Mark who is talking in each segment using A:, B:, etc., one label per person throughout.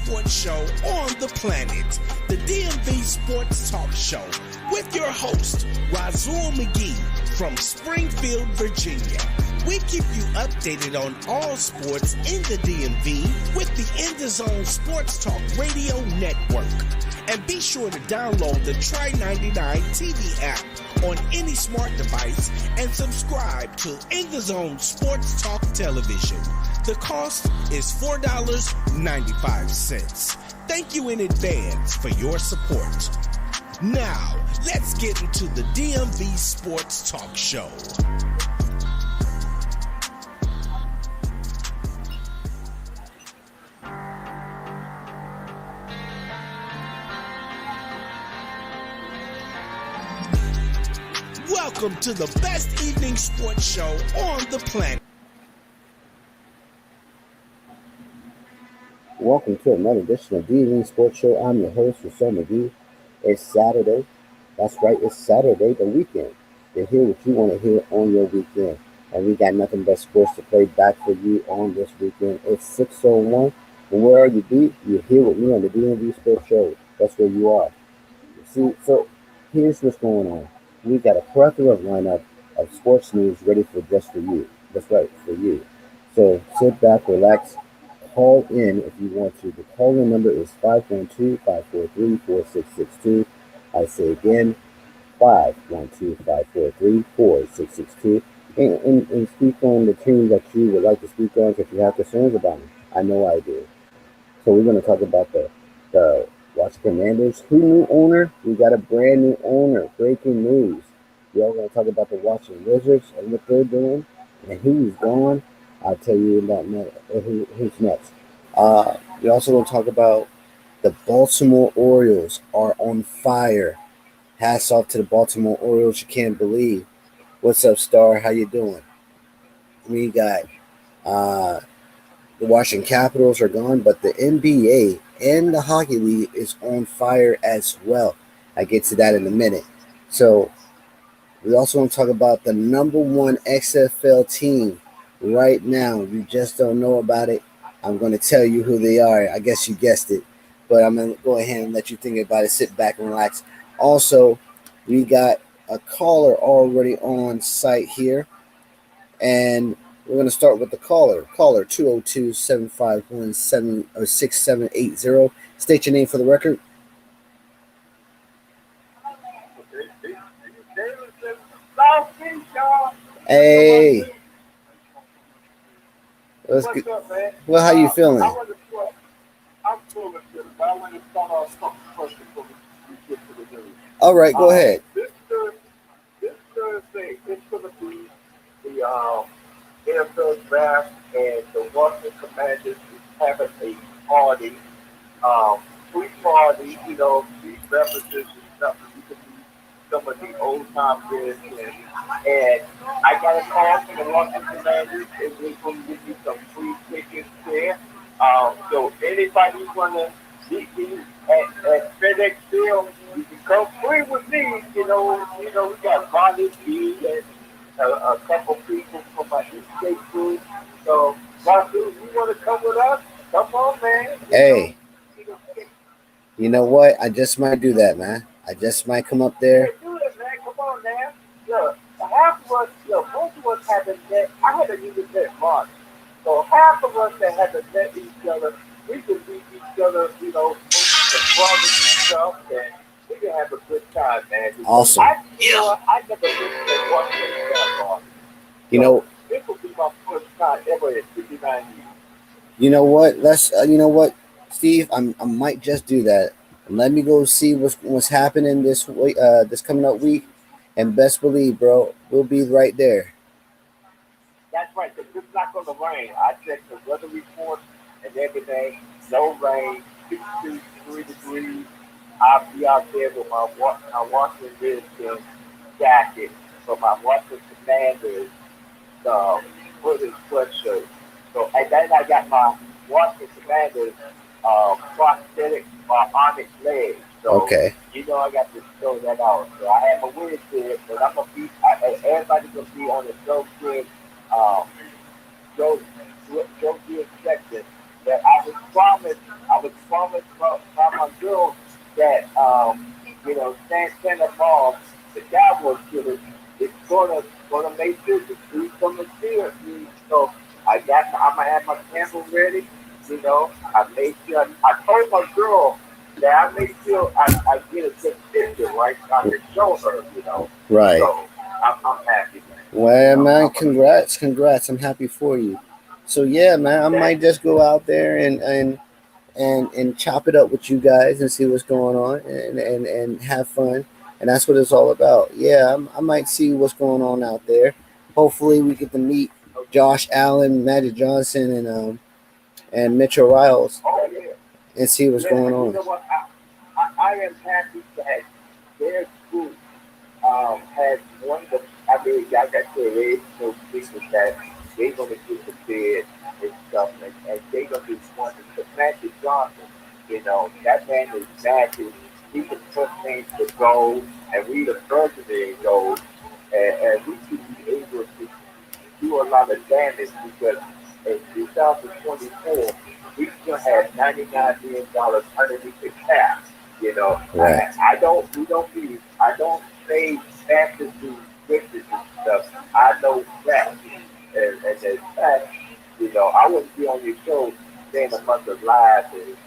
A: sports show on the planet, the DMV Sports Talk Show, with your host, Razul McGee from Springfield, Virginia. We keep you updated on all sports in the DMV with the In the Zone Sports Talk Radio Network. And be sure to download the Try 99 TV app on any smart device and subscribe to In the Zone Sports Talk Television. The cost is $4.95. Thank you in advance for your support. Now, let's get into the DMV Sports Talk Show. Welcome to the best evening sports show on the planet.
B: Welcome to another edition of DMV Sports Show. I'm your host, Razul McGee. It's Saturday. That's right, it's Saturday, the weekend. To hear what you want to hear on your weekend. And we got nothing but sports to play back for you on this weekend. It's 6:01. And where you be, you're here with me on the DMV Sports Show. That's where you are. See, so here's what's going on. We got a plethora of lineup of sports news ready for just for you. That's right, for you. So sit back, relax, call in if you want to. The call-in number is 512-543-4662. I say again, 512-543-4662. And speak on the team that you would like to speak on if you have concerns about them. I know I do. So we're going to talk about the Washington Commanders. Who new owner? We got a brand new owner. Breaking news. We're going to talk about the Washington Wizards and what they're doing and who's gone. I'll tell you in that minute who's next. We also going to talk about the Baltimore Orioles are on fire. Hats off to the Baltimore Orioles. You can't believe. What's up, Star? How you doing? We got the Washington Capitals are gone, but the NBA and the Hockey League is on fire as well. I get to that in a minute. So we also want to talk about the number one XFL team right now. You just don't know about it. I'm going to tell you who they are. I guess you guessed it, but I'm going to go ahead and let you think about it. Sit back and relax. Also, we got a caller already on site here, and we're going to start with the caller. Caller 202-751-6780. State your name for the record. Hey. What's good? Up, man? Well, how you feeling?
C: I'm feeling good, but I want to start off something first before we get to the news.
B: All right, go ahead.
C: This Thursday, it's going to be the NFL draft, and the Washington Commanders is having a party, free party, free beverages and stuff. You can do some of the old time business. And I got a call from the Washington Commanders, and we're going to give you some free tickets there. So anybody who's going to meet me at FedEx Field, you can come free with me. We got Bonnie B and a couple people from my estate group. So, Rocky, if you want to come with us, come on, man.
B: Hey, you know what? I just might do that, man. I just might come up there.
C: Yeah, do it, man. Come on, man. Look, half of us, most of us haven't met. I haven't even met Mark. So half of us that haven't met each other, we can meet each other, the brothers and stuff, and we can have a good time, man.
B: Awesome.
C: I never been to Washington Commanders. This will be my first time ever in 59 years.
B: You know what? You know what, Steve? I might just do that. Let me go see what's happening this week, this coming up week, and best believe, bro, we'll be right there.
C: That's right, because it's not going to rain. I checked the weather report and everything. No rain, 63 degrees. I'll be out there with my Washington Redskins jacket, for my Washington Commanders hooded sweatshirt. So, and then I got my Washington Commanders prosthetic onyx legs. So,
B: okay.
C: I got to show that out. So I have a win there, but I'm going to be, everybody's going to be on the show good. Joe Gibbs section that I was promised I I was promised by my girl that Santa Claus, the Cowboy killer, is gonna make sure the streets gonna steer me. So I'm gonna have my camera ready. I made sure I told my girl that I made sure I get a good picture, right? So I can show her.
B: Right.
C: So I'm happy, man.
B: Well, man,
C: I'm gonna
B: congrats. I'm happy for you. So yeah, man, I might
C: thank
B: just go out there and chop it up with you guys and see what's going on and have fun. And that's what it's all about. Yeah, I might see what's going on out there. Hopefully, we get to meet Josh Allen, Magic Johnson, and Mitchell Riles
C: oh yeah.
B: and see what's
C: Yeah,
B: going
C: and you
B: on.
C: know what? I am happy that their school has one of the, I mean, like I said, there is no secret that they're going to get the bid and stuff, and they're going to be one of the Magic Johnson. That man is massive. He can put things to gold, and we the president in gold, and we should be able to do a lot of damage because in 2024, we still have $99 million underneath the cap.
B: Right.
C: I don't say fantasy witches and stuff. I know that. And in fact, I wouldn't be on your show saying a bunch of lies and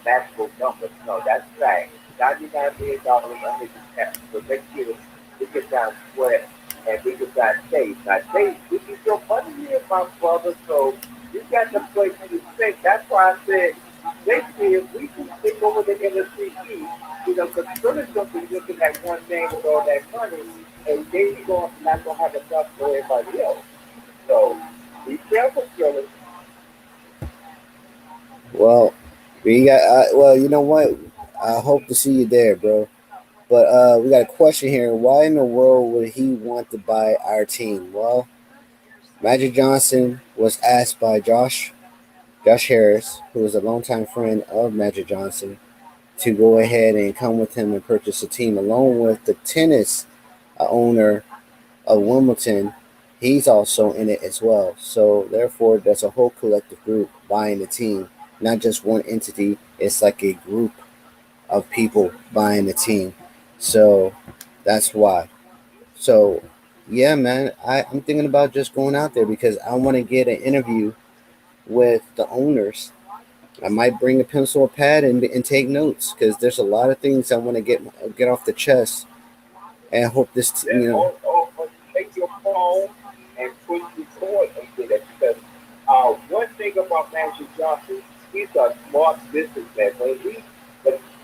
C: magical numbers. No, that's fact. $99 million under the cap. So make sure we get down sweat and we get down safe. Now, Dave, this is your money here, my brother. So you got to play for the state. That's why I said next year we can take over the NFC East. Because Philly's going to be looking at one name with all that money, and they not going to have enough for everybody else. So be careful, Philly.
B: Well, we got. Well, you know what? I hope to see you there, bro. But we got a question here. Why in the world would he want to buy our team? Well, Magic Johnson was asked by Josh Harris, who is a longtime friend of Magic Johnson, to go ahead and come with him and purchase a team, along with the tennis owner of Wimbledon. He's also in it as well. So therefore, there's a whole collective group buying the team, not just one entity. It's like a group of people buying the team. So that's why. So yeah, man, I'm thinking about just going out there because I want to get an interview with the owners. I might bring a pencil or pad and take notes because there's a lot of things I want to get off the chest and hope this
C: Yeah, or take your phone and push record and get it. Because one thing about Magic Johnson, he's a smart businessman.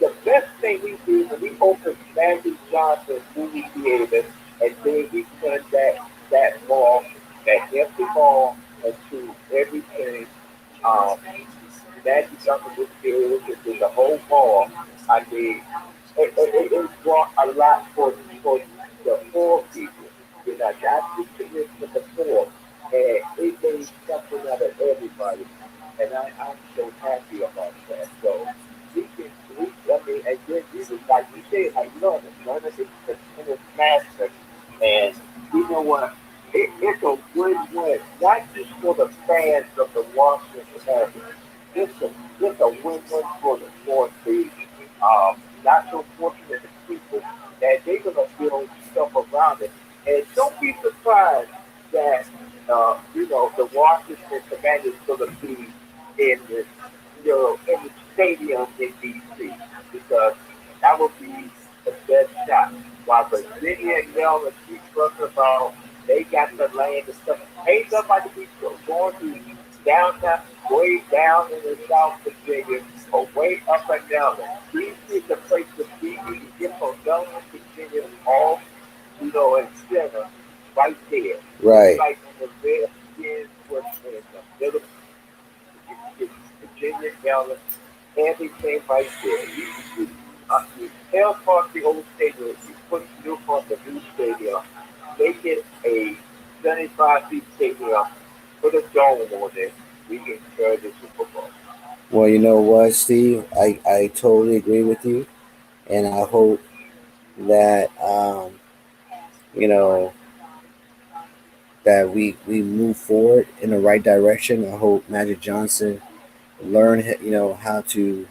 C: The best thing we do when we open Magic Johnson movie theater and then we turn that ball, that empty ball into everything. Um, Magic Johnson movie theater into the whole ball. I mean, it brought a lot for the poor people. That's the commitment to the poor. And it made something out of everybody. And I'm so happy about that. So I mean, and then Jesus, like you said, I love it. Learn it in its master. And you know what? It's a win-win, not just for the fans of the Washington Commanders. It's a win-win for the sports league. Not so fortunate people that they're gonna build stuff around it. And don't be surprised that the Washington Commanders gonna be in the stadium in DC because that would be the best shot. While Virginia and Maryland keep talking about they got the land and stuff, ain't nobody be going to downtown, way down in the South Virginia or way up and down. DC is the place to be. You can get from Maryland, Virginia, all and center right there. Just
B: right.
C: like in the Redskins was in the middle Virginia, Maryland, everything right there. You tell part the old stadium, you put new part the new stadium, make it a 75 feet stadium, put a dome on it, we can carry the Super Bowl.
B: Well, you know what, Steve? I totally agree with you, and I hope that you know that we move forward in the right direction. I hope Magic Johnson learn, how to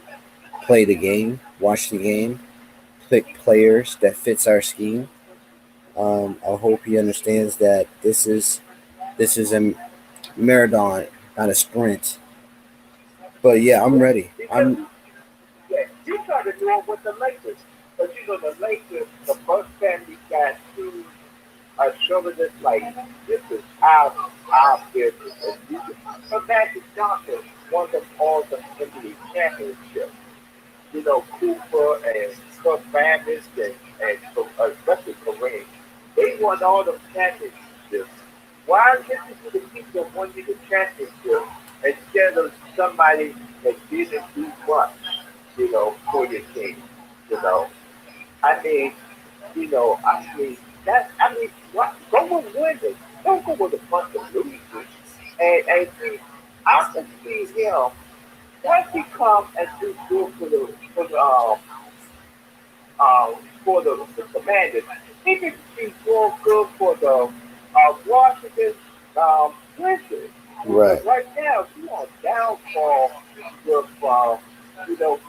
B: play the game, watch the game, pick players that fits our scheme. I hope he understands that this is a marathon, not a sprint. But yeah, I'm
C: Yeah,
B: ready.
C: because
B: I'm
C: you try to do it with the Lakers, but the Lakers, the first family got two showing us like this is our business. And you can, Magic Johnson won them all the NBA championships. Cooper and Kirk Manis especially Kareem. They won all the championships. Why listen to the people that won you the championship instead of somebody that didn't do much, for your team? You know, I mean, what, go with winners. Don't go with a bunch of losers. And see, I can see him once he comes and do good for the Commanders. He can be doing good for the Washington Wizards because
B: right.
C: right now he's on downfall with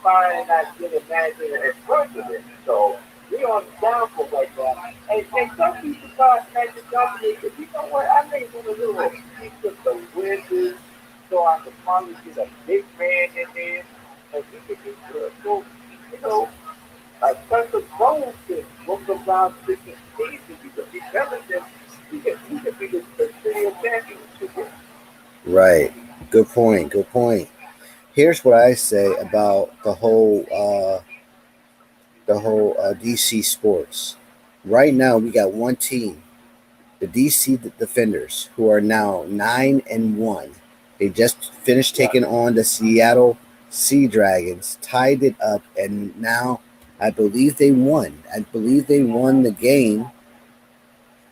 C: finding that good imagine and president. So we on downfall right now. And some people thought Magic Johnson, you know what? I may want a little piece of the Wizards so I could probably get a big man in there and he could be good. So, you know, Spencer Jones can look around different teams and he could be better than he could be the city of championship.
B: Right. Good point. Good point. Here's what I say about the whole DC sports. Right now, we got one team, the DC Defenders, who are now 9-1. They just finished
C: Yeah.
B: taking on the Seattle Sea Dragons, tied it up, and now I believe they won. I believe they won the game.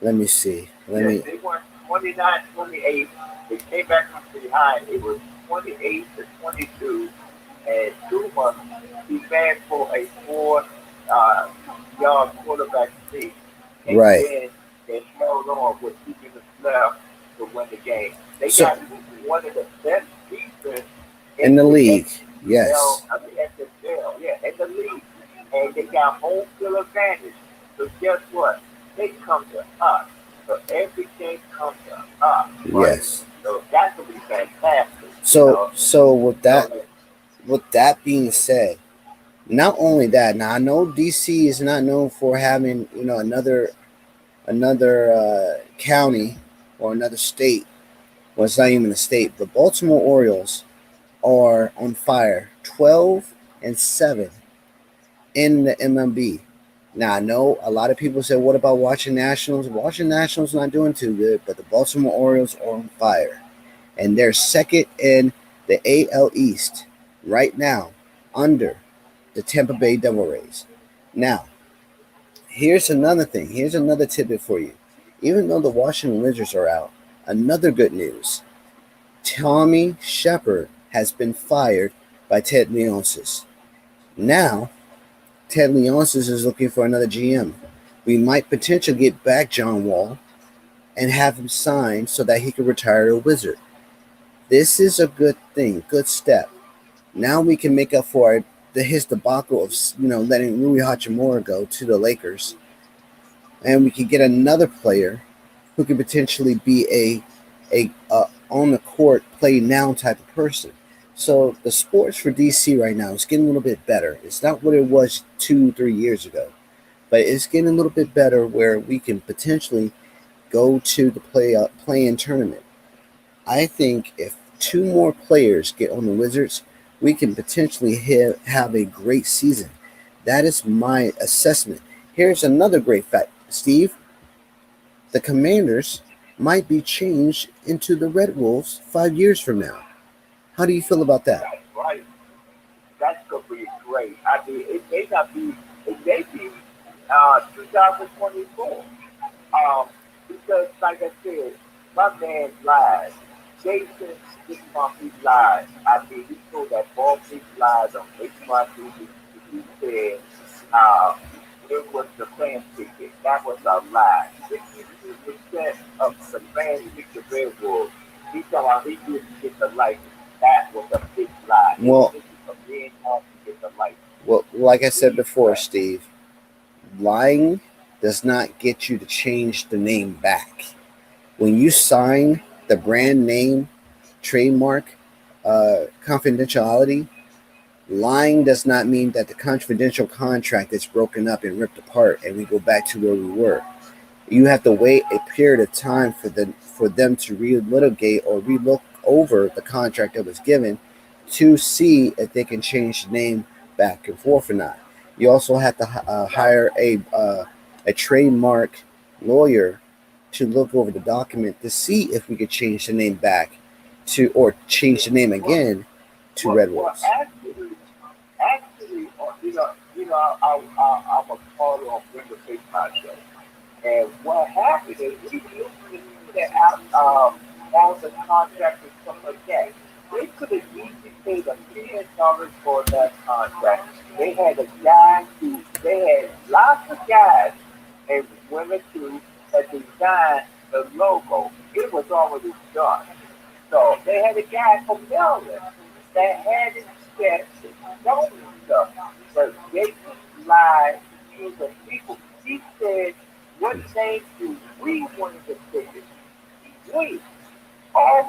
B: Let me see. Let
C: Yeah,
B: me.
C: they won 29-28. They came back from behind. It was 28-22, and Tuma he ran for a 4 yard quarterback sneak, and
B: Right.
C: then they held on with 2 minutes left to win the game. They
B: So
C: got one of the best defense
B: in
C: in
B: the
C: the
B: league,
C: XFL,
B: yes.
C: I mean XFL, yeah, in the league, and they got home field advantage. So guess what? They come to us. So everything comes to us, right?
B: Yes.
C: So that could be fantastic,
B: So with
C: So
B: that with that being said, not only that, now I know DC is not known for having another county or another state. Well, it's not even a state. The Baltimore Orioles are on fire, 12-7 in the MLB. Now I know a lot of people say, "What about Washington Nationals?" Washington Nationals not doing too good, but the Baltimore Orioles are on fire, and they're second in the AL East right now, under the Tampa Bay Devil Rays. Now, here's another thing. Here's another tidbit for you. Even though the Washington Wizards are out, another good news. Tommy Shepard has been fired by Ted Leonsis. Now, Ted Leonsis is looking for another GM. We might potentially get back John Wall and have him signed so that he can retire a Wizard. This is a good thing, good step. Now we can make up for his debacle of letting Rui Hachimura go to the Lakers, and we can get another player who could potentially be a on the court play now type of person. So the sports for DC right now is getting a little bit better. It's not what it was 2 3 years ago, but it's getting a little bit better where we can potentially go to the play-in tournament. I think if two more players get on the Wizards, we can potentially have a great season. That is my assessment. Here's another great fact, Steve. The Commanders might be changed into the Red Wolves 5 years from now. How do you feel about that?
C: that's right. That's gonna be great. I mean, it may not be, it may be 2024. Um, because like I said, my man lied. Jason this month he lied. I mean, he told that ball big lies on this month. He said uh, it was the fan ticket. That was a lie. 62% of the fans picked the Red Wolves. He thought he didn't get the light. that was a big lie.
B: Well,
C: A million dollars to get the license.
B: well, like I said before, Steve, lying does not get you to change the name back. When you sign the brand name, trademark, confidentiality, lying does not mean that the confidential contract is broken up and ripped apart and we go back to where we were. You have to wait a period of time for them to relitigate or relook over the contract that was given to see if they can change the name back and forth or not. You also have to hire a trademark lawyer to look over the document to see if we could change the name back to or change the name again to Red Wolves.
C: Actually, I'm a part of Winter Face Show. And what happened is we looked at all the contracts and stuff like that. They could have easily paid $1 million for that contract. They had lots of guys and women too that designed the logo. It was already done. So they had a guy from Maryland that had it set and stuff. But they could lie to the people. He said, what name do we want to pick it? We.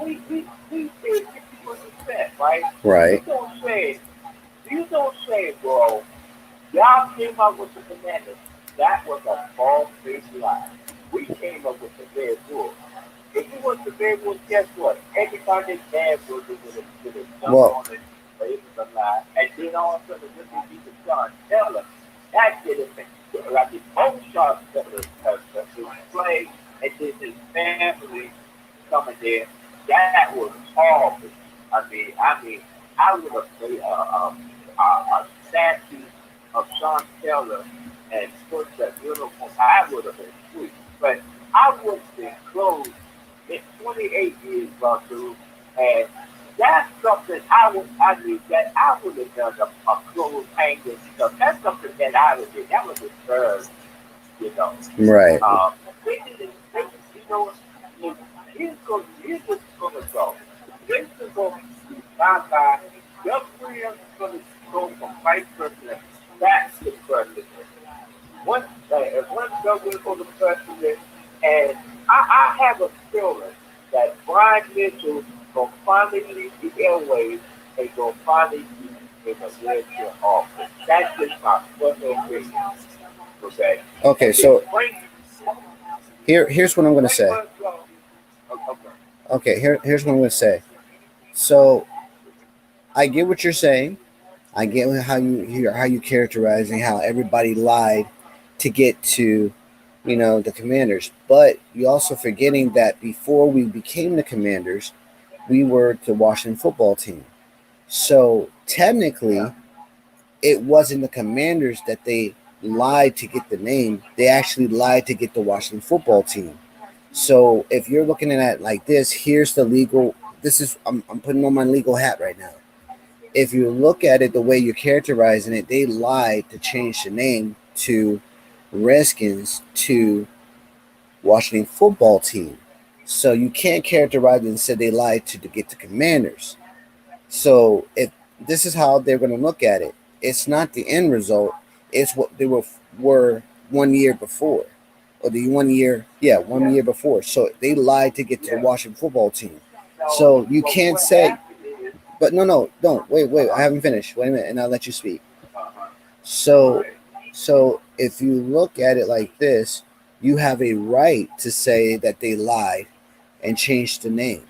C: We said 50%, right?
B: Right.
C: You don't say, bro, y'all came up with the commanders. That was a false-faced lie. We came up with the Red Wolves. If you want the Red Wolves, guess what? Everybody bad was it with a jump on it, but it was a lie. And then all of a sudden, when they beat the John Taylor, that did it. Like his own shot play, and then his family coming there. That was horrible. I mean, I would have played a statue of Sean Taylor and put that uniform. I would have been sweet, but I would have been closed in 28 years, dude, and that's something I would have done a clothes hanger stuff. That's something that I would do. That was absurd,
B: Right.
C: They didn't, here's what's going to go. This is going to bye-bye. Your friends going to go from vice president back to president. One governor for the president, and I have a feeling that Brian Mitchell will finally leave the airways and go finally be in a wheelchair office. That's just my personal opinion. Okay.
B: Okay, so here's what I'm going to say. Okay, here's what I'm going to say. So I get what you're saying. I get how you characterizing how everybody lied to get to, the Commanders. But you're also forgetting that before we became the Commanders, we were the Washington football team. So technically, it wasn't the Commanders that they lied to get the name. They actually lied to get the Washington football team. So if you're looking at it like this, here's the legal. I'm putting on my legal hat right now. If you look at it the way you're characterizing it, they lied to change the name to Redskins to Washington football team. So you can't characterize it and say they lied to get the Commanders. So if this is how they're going to look at it, it's not the end result. It's what they were 1 year before, or the 1 year, 1 year before. So they lied to get to the Washington football team. So you can't say, but no, don't wait. I haven't finished. Wait a minute, and I'll let you speak. So if you look at it like this, you have a right to say that they lied and changed the name.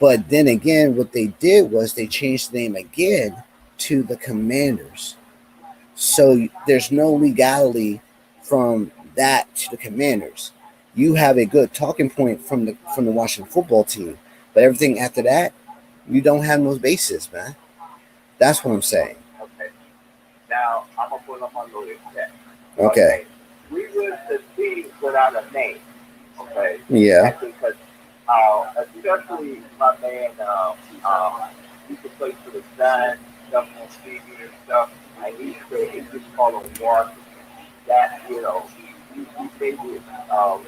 B: But then again, what they did was they changed the name again to the Commanders. So there's no legality from that to the Commanders. You have a good talking point from the Washington football team, but everything after that, you don't have no basis, man. That's what I'm saying.
C: Okay. Now I'm gonna put up my lawyer check.
B: Okay.
C: We will succeed without a name. Okay.
B: Yeah.
C: Because especially my man, he could play for the Giants, stuff on TV and stuff, and he just called him Washington. That he made it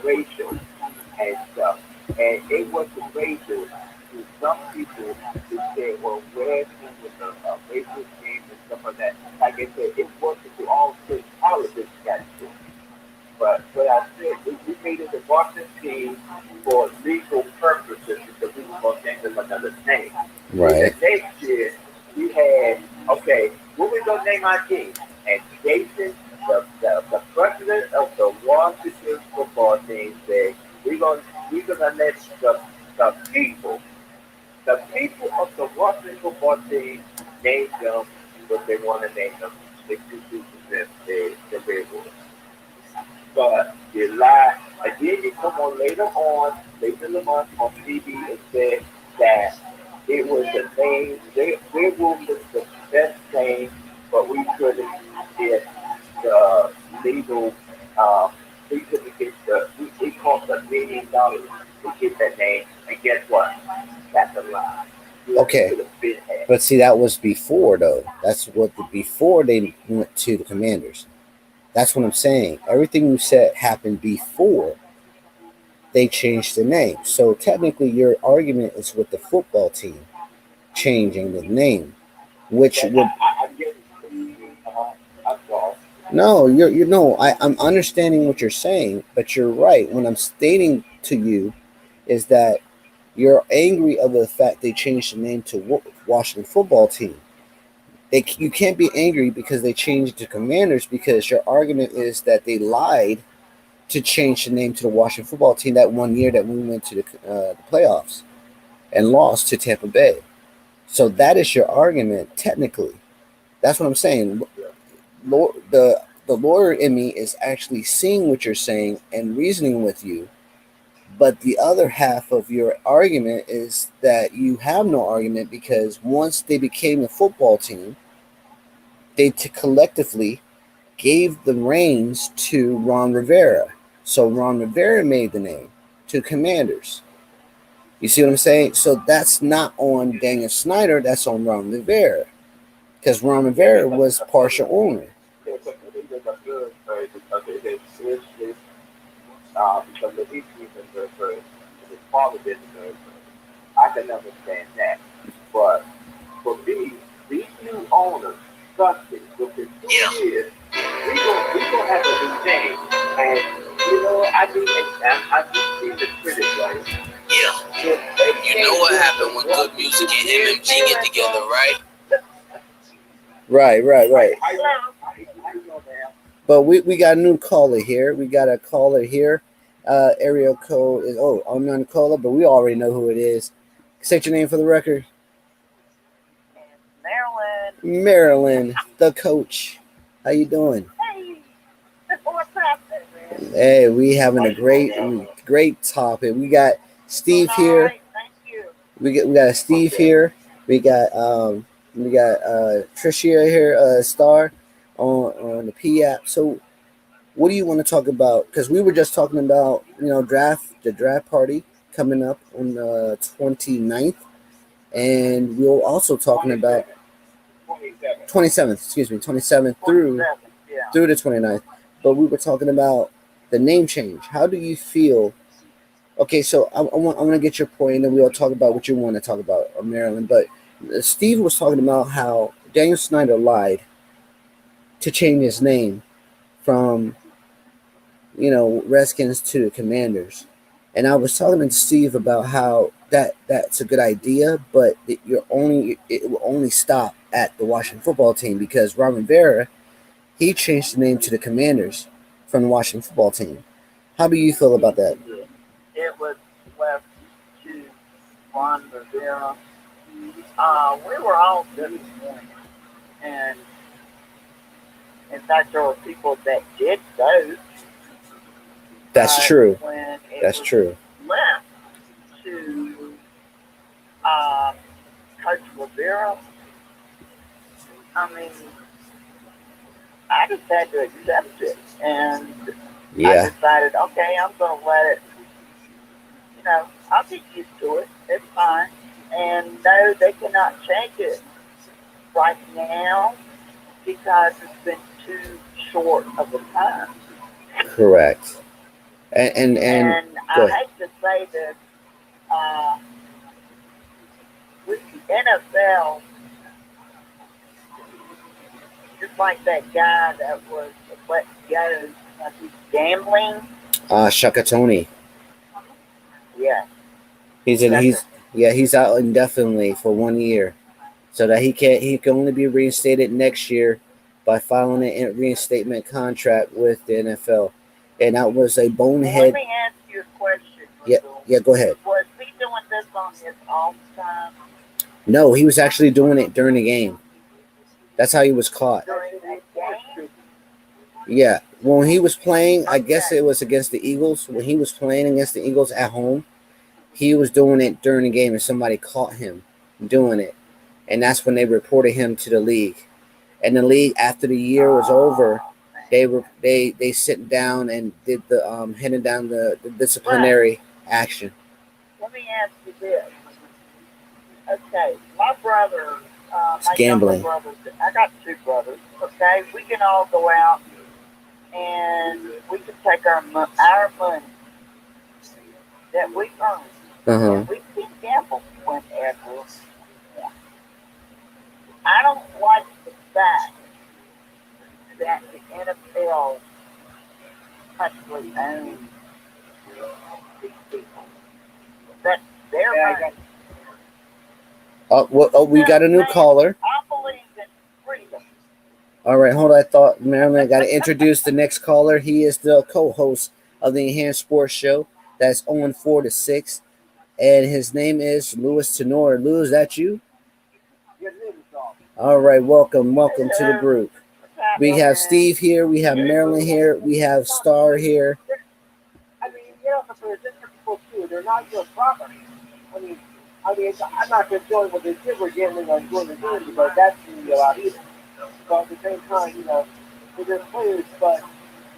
C: racial and stuff, and it wasn't racial. to some people who say, well, where's with the racist games and stuff like that. Like I said, it's working to all state politics got to. But I said, we made it a Washington team for legal purposes because we were going to name them another name.
B: Right.
C: And the next year, we had, okay, what we going to name our team? And Jason, the president of the Washington football team, said, we're gonna let the people of the Washington football team name them what they want to name them. They do the REDWOLVES. But you lie, and then you come on later in the month on TV and said that it was the name, REDWOLVES was the best name, but we couldn't get the legal, we couldn't get it cost $1 million to get that name, and guess what? That's a lie.
B: Okay. But see, that was before, though. That's before they went to the Commanders. That's what I'm saying. Everything you said happened before they changed the name. So technically, your argument is with the football team changing the name, which would. No, I'm understanding what you're saying, but you're right. What I'm stating to you is that you're angry of the fact they changed the name to Washington football team. You can't be angry because they changed to Commanders, because your argument is that they lied to change the name to the Washington football team that one year that we went to the playoffs and lost to Tampa Bay. So that is your argument, technically. That's what I'm saying. The lawyer in me is actually seeing what you're saying and reasoning with you. But the other half of your argument is that you have no argument, because once they became a football team, they collectively gave the reins to Ron Rivera. So Ron Rivera made the name to Commanders. You see what I'm saying? So that's not on Daniel Snyder. That's on Ron Rivera, because Ron Rivera was partial owner.
C: Because the history his father didn't know. I can understand that. But for me, these new owners, trust me, within 2 years, we gonna have a new name. And I just see the critics, right?
D: Yeah. You know what happened when good music and MMG get together, right?
B: Right. But we got a new caller here. We got a caller here. Area code is unknown caller, but we already know who it is. State your name for the record. Marilyn, the coach. How you doing?
E: Hey, what's happening, man?
B: Hey, we having a great topic. We got Steve here.
E: Right, thank you.
B: We got Steve here. We got Tricia here, Star on the P app. So what do you want to talk about? Because we were just talking about, the draft party coming up on the 29th. And we were also talking about 27th through the 29th. But we were talking about the name change. How do you feel? Okay, so I want to get your point, and then we'll talk about what you want to talk about, Maryland. But Steve was talking about how Daniel Snyder lied to change his name from Redskins to the Commanders. And I was talking to Steve about how that's a good idea, but it will only stop at the Washington football team, because Ron Rivera, he changed the name to the Commanders from the Washington football team. How do you feel about that?
E: It was left to Ron Rivera. We were all disappointed, and in fact, there were people that did vote.
B: That's true.
E: That's
B: true.
E: Left to Coach Rivera. I mean, I just had to accept it, and I decided, okay, I'm going to let it. I'll get used to it. It's fine. And no, they cannot change it right now because it's been too short of a time.
B: Correct. And
E: I hate to say this, NFL, just like that guy that was let go, like he's gambling.
B: Shakatoni.
E: Yeah.
B: He's out indefinitely for 1 year, so that he can only be reinstated next year by filing a reinstatement contract with the NFL, and that was a bonehead.
E: Let me ask you a question.
B: Yeah, go ahead.
E: Was he doing this on his own time?
B: No, he was actually doing it during the game. That's how he was caught.
E: During the game?
B: Yeah, when he was playing, I guess it was against the Eagles. When he was playing against the Eagles at home, he was doing it during the game, and somebody caught him doing it, and that's when they reported him to the league. And the league, after the year was over, they sit down and did the handed down the disciplinary action.
E: Let me ask you this. Okay, my brother, my
B: gambling.
E: younger brother, I got 2 brothers. Okay, we can all go out and we can take our money that we earn. And we can gamble whenever. I don't like the fact that the NFL actually owns these people. That's their money.
B: We got a new caller.
E: I believe in freedom.
B: All right, hold on. I thought Marilyn got to introduce the next caller. He is the co-host of the Enhanced Sports Show. That's on 4 to 6. And his name is Louis Tenor. Louis, is that you?
C: Yes, it is.
B: All right, welcome to the group. We have Steve here. We have Marilyn here. We have Star here.
C: I mean, but for different people too, they're not your property. I mean, I'm not just doing what they did. We're gambling on doing the game, but that's going to be a lot either. But at the same time, they're just players, but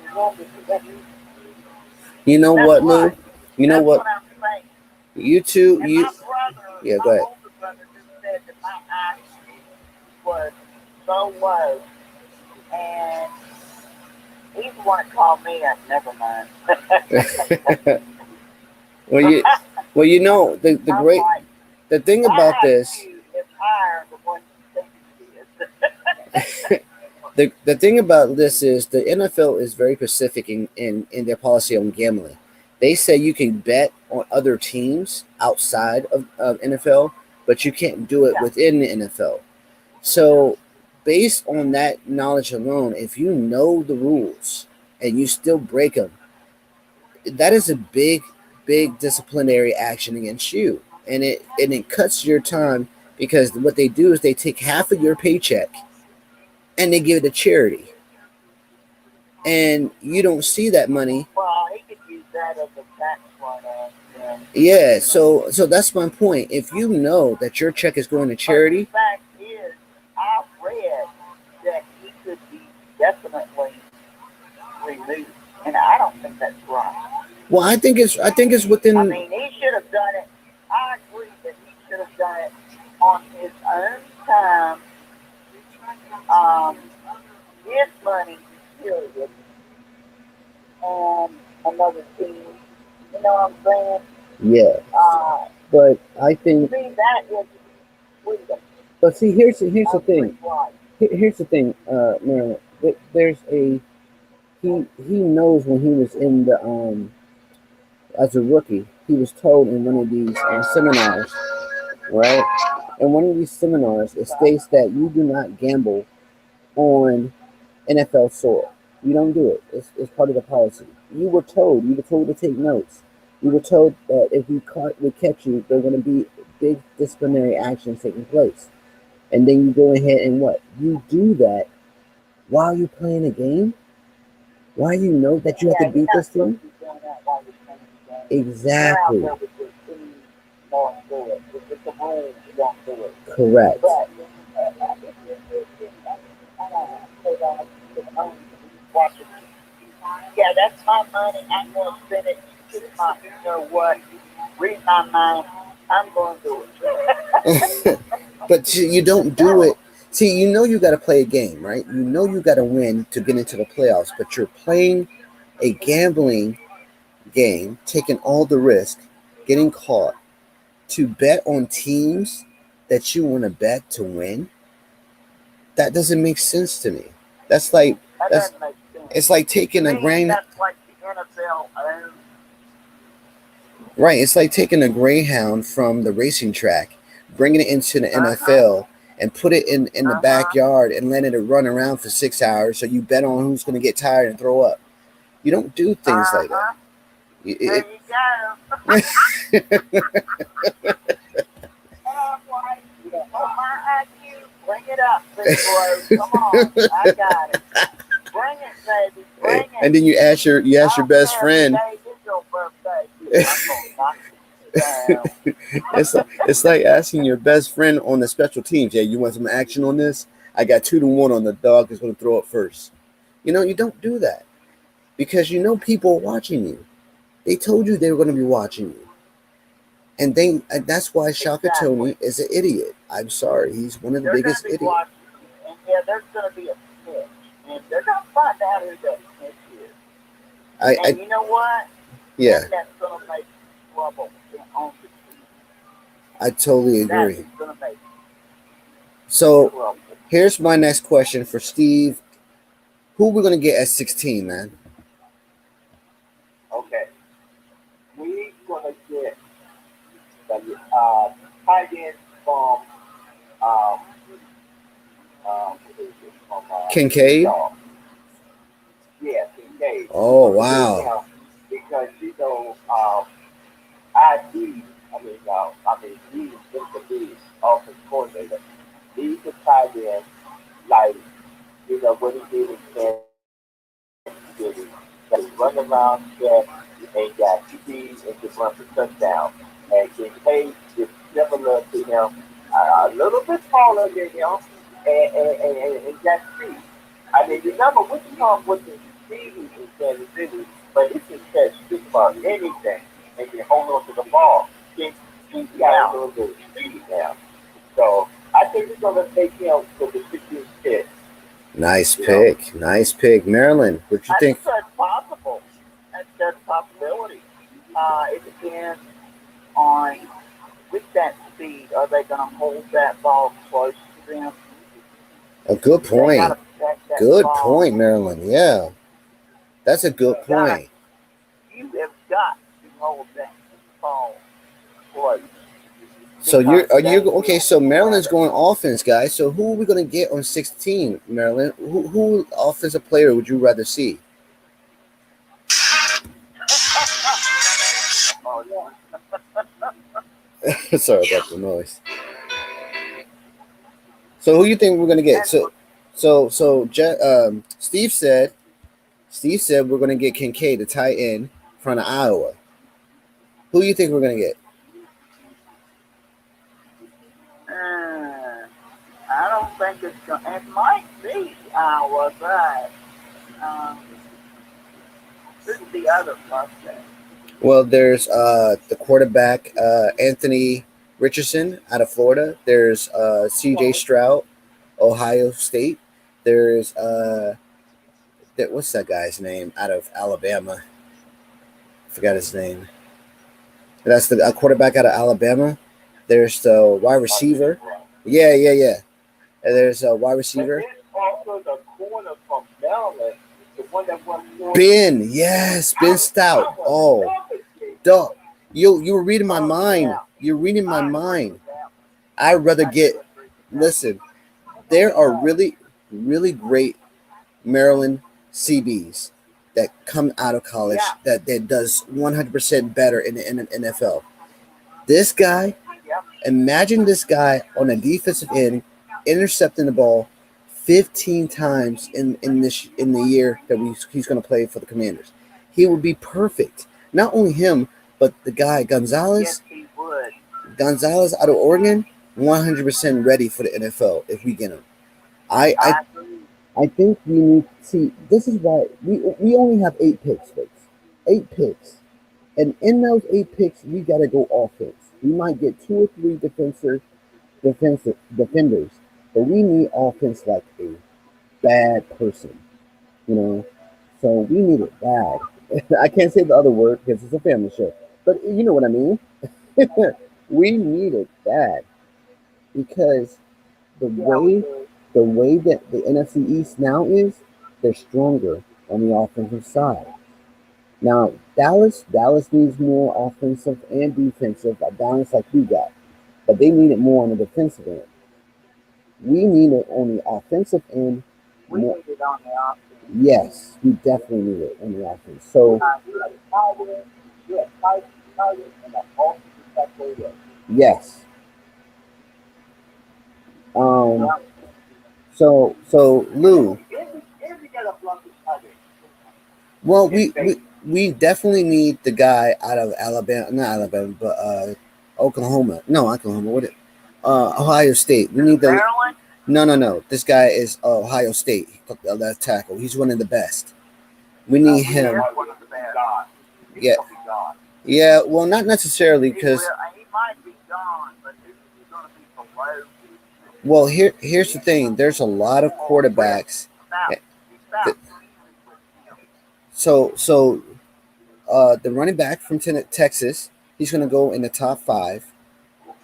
C: they're not the
B: You know what, Lou? You know what?
E: I'm saying.
B: You two,
E: And
B: you.
E: my brother,
B: Yeah, go ahead.
E: My older brother just said that my IQ was so low, and he's the one that called me up. Never mind.
B: Well, you know the great
E: Like,
B: the thing about this.
E: Is higher than what you think it is.
B: The thing about this is the NFL is very specific in their policy on gambling. They say you can bet on other teams outside of NFL, but you can't do it within the NFL. So based on that knowledge alone, if you know the rules and you still break them, that is a big disciplinary action against you. And it cuts your time, because what they do is they take half of your paycheck and they give it to charity. And you don't see that money.
E: Well, he could use that as a tax write-off.
B: Yeah, so that's my point. If you know that your check is going to charity.
E: But the fact is, I read that he could be definitely removed, and I don't think that's right.
B: Well, I think it's within.
E: I mean, he should have done it. I agree that he should have done it on his own time. His money, period. Another team. You know what I'm saying?
B: Yeah. But I think.
E: See, that is freedom.
B: But see, here's the thing. Here's the thing, Marilyn. There's a. He knows when he was in the as a rookie, he was told in one of these seminars, right? In one of these seminars, it states that you do not gamble on NFL soil. You don't do it. It's part of the policy. You were told to take notes. You were told that if we catch you, there are going to be big disciplinary actions taking place. And then you go ahead and what? You do that while you're playing a game? Why you know that you have to beat this team? Exactly. Correct.
E: Yeah, that's my money. I'm going to spend it. You know what? Read my mind. I'm going to do it.
B: But you don't do it. See, you know you got to play a game, right? You know you got to win to get into the playoffs, but you're playing a gambling game, taking all the risk, getting caught to bet on teams that you want to bet to win, that doesn't make sense to me. That's like
E: doesn't make sense.
B: It's like taking a grain.
E: That's like the NFL owns.
B: Right, it's like taking a greyhound from the racing track, bringing it into the NFL, and put it in the backyard and letting it run around for 6 hours. So you bet on who's going to get tired and throw up. You don't do things like that.
E: There you go. Bring it up, big boy. Come on, I got it. Bring it, baby. Bring it.
B: And then you ask your best friend. It's like asking your best friend on the special teams. Yeah, you want some action on this? I got 2-1 on the dog is going to throw up first. You don't do that because people are watching you. They told you they were going to be watching you, and that's why Shaka Tony is an idiot. I'm sorry, he's one of the biggest idiots.
E: And yeah, there's going to be a snitch, and they're going to find out who that snitch is. And you know what?
B: Yeah.
E: That's going to make trouble on the team.
B: I totally agree.
E: That's going to make
B: so
E: trouble.
B: Here's my next question for Steve. Who we're going to get at 16, man?
C: Okay. We're going to get the tight end from
B: Kincaid?
C: Yeah, Kincaid.
B: Oh, wow.
C: Because, ID, he's the lead offensive coordinator. He's the tight end, like, what he did in Kansas City. That he run around there and got speed and could run for touchdown. And Kincaid is similar to him, a little bit taller than him, and got speed. I mean, remember, we can come with the speed in Kansas City, but he can catch just about anything and can hold on to the ball. He's got a little bit of speed now. So I think we're going to take him for the 16th pick.
B: Nice pick. Nice pick. Maryland, what you think?
E: That's possible. That's a possibility. It depends on with that speed, are they going to hold that ball close to them?
B: A good point. Good point, Maryland. Yeah. That's a good point.
E: You have got to hold that ball close.
B: So okay? So Maryland's going offense, guys. So who are we going to get on 16, Maryland? Who offensive player would you rather see? Sorry about the noise. So who you think we're going to get? So Steve said we're going to get Kincaid, the tight end, from Iowa. Who do you think we're going to get?
E: I don't think it's going to. It might be Iowa, but who's the other prospect?
B: Well, there's the quarterback, Anthony Richardson out of Florida. There's C.J. Stroud, Ohio State. There's what's that guy's name out of Alabama? Forgot his name. That's the quarterback out of Alabama. There's the wide receiver. Yeah. And there's a wide receiver.
C: But there's also the corner from Maryland, the one that won.
B: Ben, yes, Ben Stout. Oh, duh. You were reading my mind. You're reading my mind. I'd rather get. Listen, there are really, really great Maryland CBs that come out of college that does 100% better in the NFL. This guy, imagine this guy on a defensive end intercepting the ball 15 times in the year that he's going to play for the Commanders. He would be perfect. Not only him, but the guy Gonzalez.
E: Yes, he would.
B: Gonzalez out of Oregon, 100% ready for the NFL if we get him. I think we need to see. This is why we only have 8 picks, folks. 8 picks, and in those 8 picks, we got to go offense. We might get 2 or 3 defenders, but we need offense like a bad person, So we need it bad. I can't say the other word because it's a family show, but you know what I mean. We need it bad. because the way that the NFC East now is, they're stronger on the offensive side. Now Dallas needs more offensive and defensive balance like we got, but they need it more on the defensive end. We need it on the offensive end.
E: We need it on the offense.
B: Yes, we definitely need it on the offense. So yes. So Lou. Well, we definitely need the guy out of Alabama, not Alabama, but Oklahoma. No, Oklahoma. What? Ohio State. We need the.
E: Maryland?
B: No. This guy is Ohio State. Left tackle. He's one of the best. We need him. Yeah. Yeah. Well, not necessarily because.
E: He might be gone, but he's going to be below.
B: Well, here's the thing. There's a lot of quarterbacks. So the running back from Texas, he's going to go in the top 5.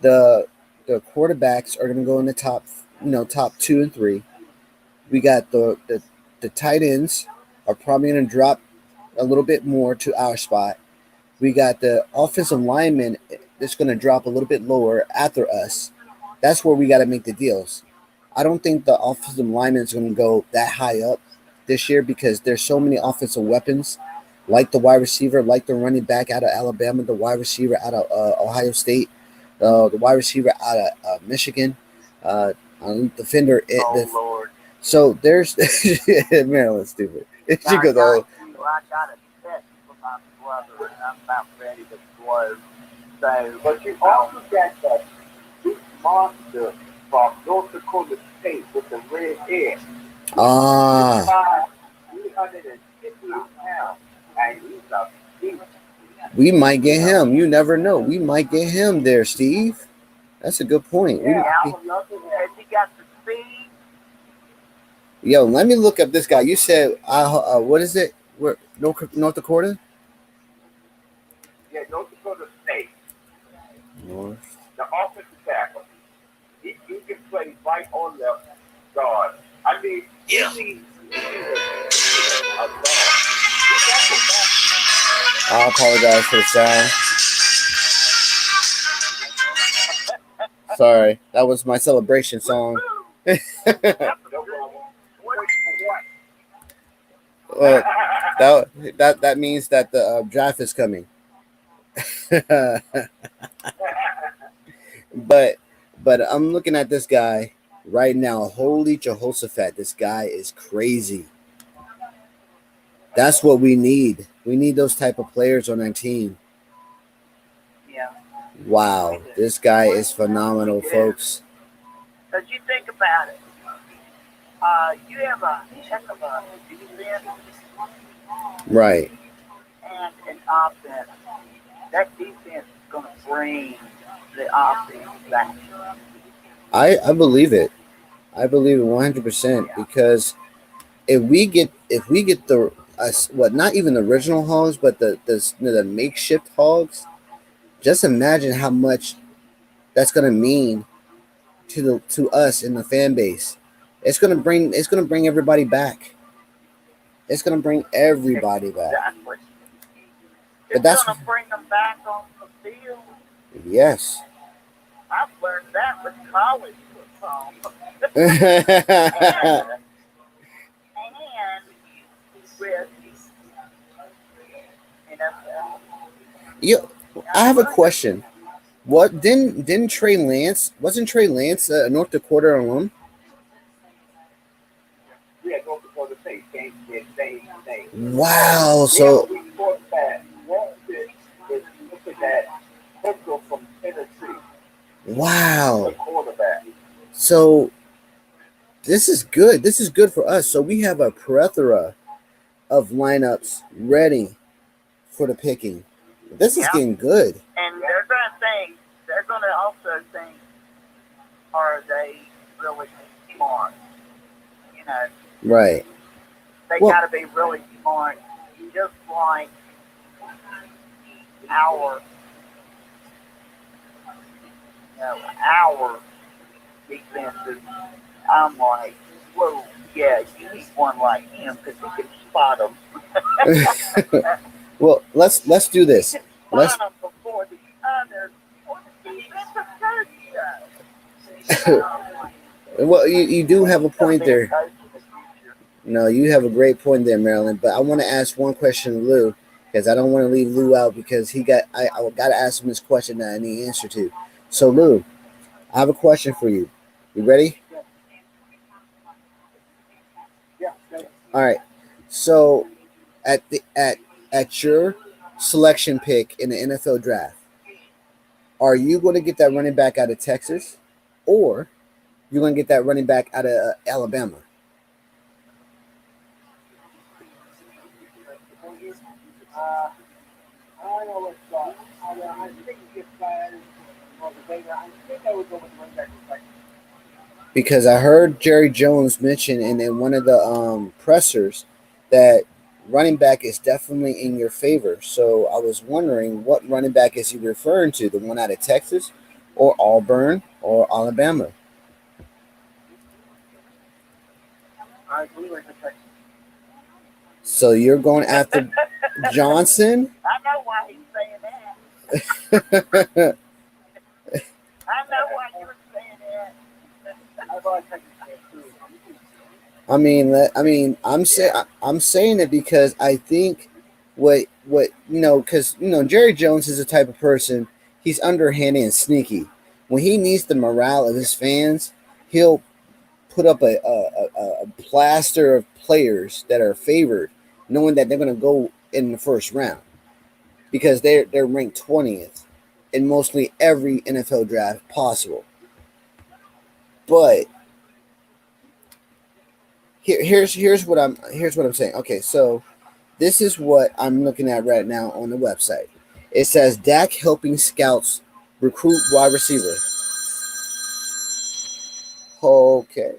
B: The quarterbacks are going to go in the top 2 and 3. We got the tight ends are probably going to drop a little bit more to our spot. We got the offensive lineman that's going to drop a little bit lower after us. That's where we got to make the deals. I don't think the offensive lineman is going to go that high up this year because there's so many offensive weapons, like the wide receiver, like the running back out of Alabama, the wide receiver out of Ohio State, the wide receiver out of Michigan, defender.
E: Lord.
B: So there's Maryland's stupid. She goes,
E: I got a test for my brother, and I'm about ready to blow. So, but you also got that big monster from North Dakota State with the red hair. 350 pounds, and he's a beast.
B: We might get him. You never know. We might get him there, Steve. That's a good point.
E: Yeah, has he got the speed?
B: Yo, let me look up this guy. You said, what is it? Where, North Dakota?
C: Yeah, North Dakota State.
B: North.
C: The offensive tackle. He can play right on the guard. I mean,
D: Yeah.
B: I apologize for the sound. Sorry, that was my celebration song. Well, that means that the draft is coming. but I'm looking at this guy right now. Holy Jehoshaphat, this guy is crazy. That's what we need. We need those type of players on our team.
E: Yeah.
B: Wow, this guy is phenomenal, folks.
E: Because you think about it, you have a heck of a defense,
B: Right.
E: and an offense. That defense is going to bring the offense back.
B: I believe it. I believe it 100% because if we get the not even the original hogs, but the makeshift hogs, just imagine how much that's going to mean to us in the fan base. It's going to bring everybody back. It's going to bring everybody back.
E: Exactly.
B: But that's
E: going to bring them back on the field.
B: Yes.
E: I've learned that with college football. and with
B: NFL. I have a question. What didn't Trey Lance? Wasn't Trey Lance a North Dakota alum?
C: Yeah, North Dakota State. Same.
B: Wow. So.
C: Yeah, we thought that is looking at Mitchell from Tennessee.
B: Wow.
C: The quarterback.
B: So. This is good. This is good for us. So we have a plethora of lineups ready for the picking. This is getting good.
E: And they're going to also think, are they really smart? You know.
B: Right.
E: They got to be really smart, just like our defenses. I'm like, whoa, yeah, you need one like him because he can spot them.
B: Well, let's do this. Let's.
E: Spot them before the others, before the defensive coach does.
B: Well, you do have a point there. No, you have a great point there, Marilyn. But I want to ask one question to Lou, because I don't want to leave Lou out, because I got to ask him this question that I need an answer to. So, Lou, I have a question for you. You ready?
C: Yeah.
B: All right. So, at your selection pick in the NFL draft, are you going to get that running back out of Texas, or you're going to get that running back out of Alabama? Because I heard Jerry Jones mention in one of the pressers that running back is definitely in your favor. So I was wondering, what running back is he referring to? The one out of Texas, or Auburn, or Alabama?
C: I believe it's Texas.
B: So you're going after Johnson?
E: I know why he's saying that. I know why you're saying that.
B: I'm saying it because I think because Jerry Jones is the type of person, he's underhanded and sneaky. When he needs the morale of his fans, he'll put up a plaster of players that are favored, knowing that they're going to go in the first round, because they're ranked 20th in mostly every NFL draft possible. But here's what I'm saying. Okay, so this is what I'm looking at right now on the website. It says Dak helping scouts recruit wide receiver. Okay.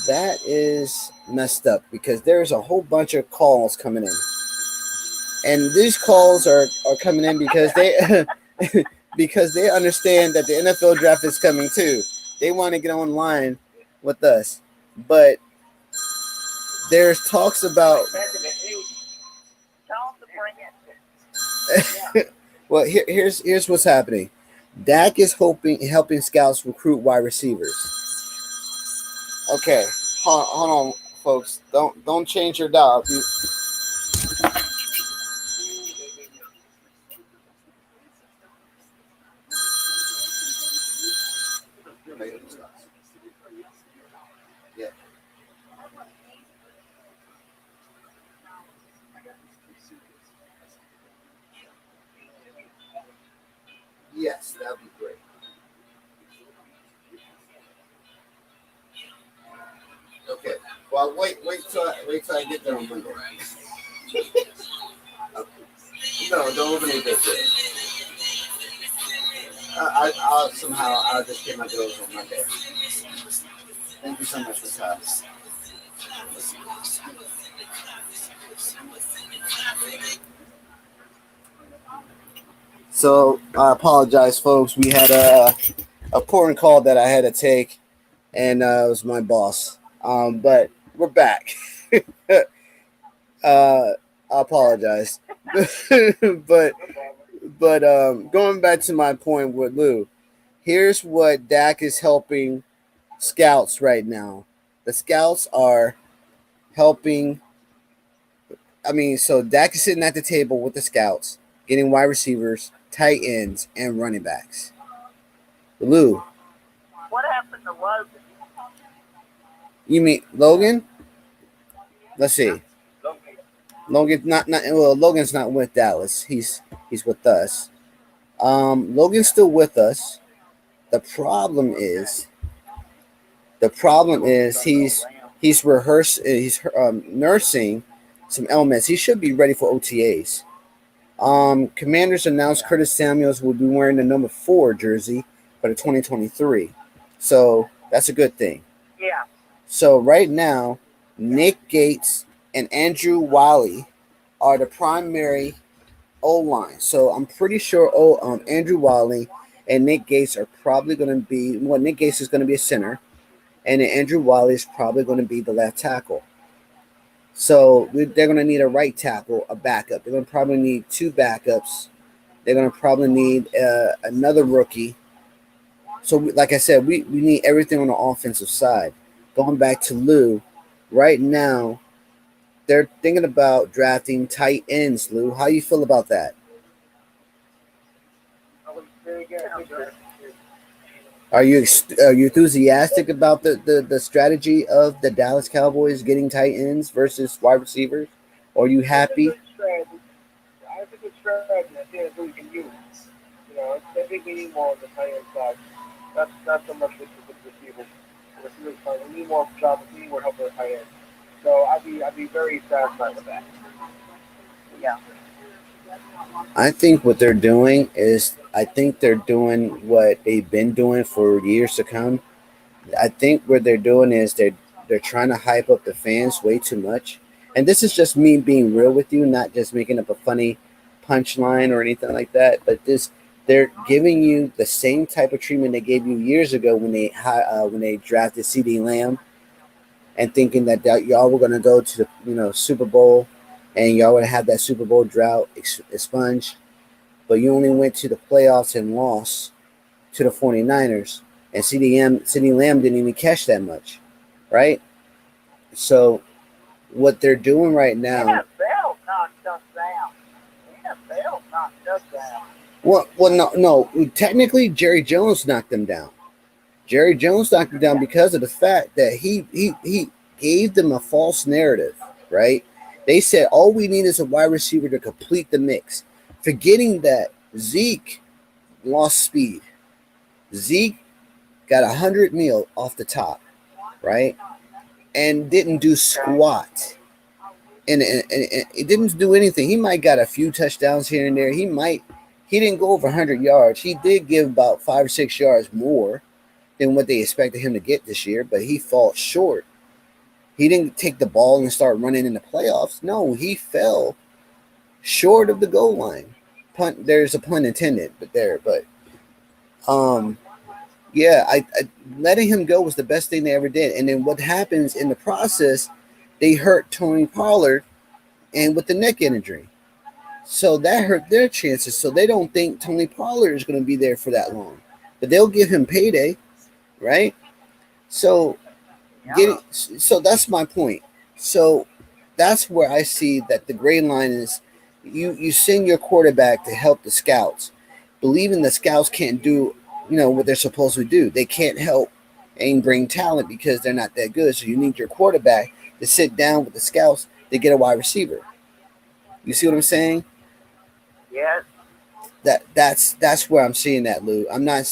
B: That is messed up, because there's a whole bunch of calls coming in. And these calls are coming in because they because they understand that the NFL draft is coming too. They want to get online with us. But there's talks about well, here's what's happening. Dak is helping scouts recruit wide receivers. Okay, hold on, folks. Don't change your dial. Yeah. Yes, that'd be great. Okay. Well, wait till I get there on Monday. No, don't open it this way. I'll just pay my bills on Monday. Thank you so much for time. So I apologize, folks. We had a important call that I had to take, and it was my boss. But we're back. I apologize. but going back to my point with Lou, here's what Dak is helping scouts right now. The scouts are helping. So Dak is sitting at the table with the scouts, getting wide receivers, tight ends, and running backs. Lou.
E: What happened to Logan?
B: You mean Logan? Let's see. Logan's Logan's not with Dallas. He's with us. Logan's still with us. The problem is he's rehearsing. He's nursing some ailments. He should be ready for OTAs. Commanders announced Curtis Samuels will be wearing the number 4 jersey for the 2023. So that's a good thing.
E: Yeah.
B: So right now, Nick Gates and Andrew Wiley are the primary O-line. So I'm pretty sure Andrew Wiley and Nick Gates are probably going to be, well, Nick Gates is going to be a center, and then Andrew Wiley is probably going to be the left tackle. So they're going to need a right tackle, a backup. They're going to probably need 2 backups. They're going to probably need another rookie. So, like I said, we need everything on the offensive side. Going back to Lou, right now, they're thinking about drafting tight ends, Lou. How you feel about that? Are you enthusiastic about the strategy of the Dallas Cowboys getting tight ends versus wide receivers? Or are you happy?
C: I think it's strategy. I think it's what we can use. I think we need more on the tight end side. Not so much with the receivers. The receivers fine. We need more jobs. We need more help on the tight end. So I'd be very satisfied with that.
E: Yeah.
B: I think what they're doing is, I think they're doing what they've been doing for years to come. I think what they're doing is they're trying to hype up the fans way too much. And this is just me being real with you, not just making up a funny punchline or anything like that. But they're giving you the same type of treatment they gave you years ago when they drafted CD Lamb, and thinking that y'all were going to go to the Super Bowl, and y'all would have that Super Bowl drought expunged, but you only went to the playoffs and lost to the 49ers, and CD Lamb didn't even catch that much, right? So what they're doing right now.
E: NFL knocked us down. NFL knocked us down.
B: Well, no. Technically, Jerry Jones knocked them down. Jerry Jones knocked them down because of the fact that he gave them a false narrative, right? They said all we need is a wide receiver to complete the mix, forgetting that Zeke lost speed. Zeke got 100 mil off the top, right? And didn't do squat. And it didn't do anything. He might got a few touchdowns here and there. He didn't go over 100 yards. He did give about 5 or 6 yards more than what they expected him to get this year, but he fell short. He didn't take the ball and start running in the playoffs. No, he fell short of the goal line. There's a pun intended, but yeah, I letting him go was the best thing they ever did. And then what happens in the process, they hurt Tony Pollard and with the neck injury. So that hurt their chances. So they don't think Tony Pollard is going to be there for that long. But they'll give him payday, right? So that's my point. So that's where I see that the gray line is you send your quarterback to help the scouts, believing the scouts can't do what they're supposed to do. They can't help and bring talent because they're not that good. So you need your quarterback to sit down with the scouts to get a wide receiver. You see what I'm saying?
E: Yes.
B: That's where I'm seeing that, Lou. I'm not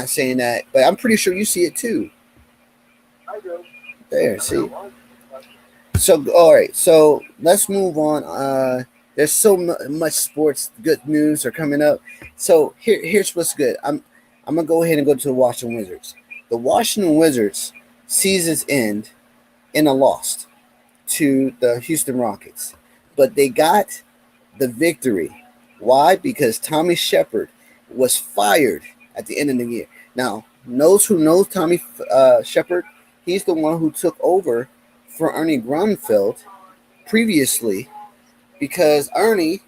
B: saying that, but I'm pretty sure you see it too.
C: I do.
B: There, see. So all right, so let's move on. There's so much sports good news are coming up. So here's what's good. I'm gonna go ahead and go to the Washington Wizards. The Washington Wizards season's end in a loss to the Houston Rockets, but they got the victory. Why? Because Tommy Sheppard was fired at the end of the year. Now, those who know Tommy Sheppard, he's the one who took over for Ernie Grunfeld previously, because Ernie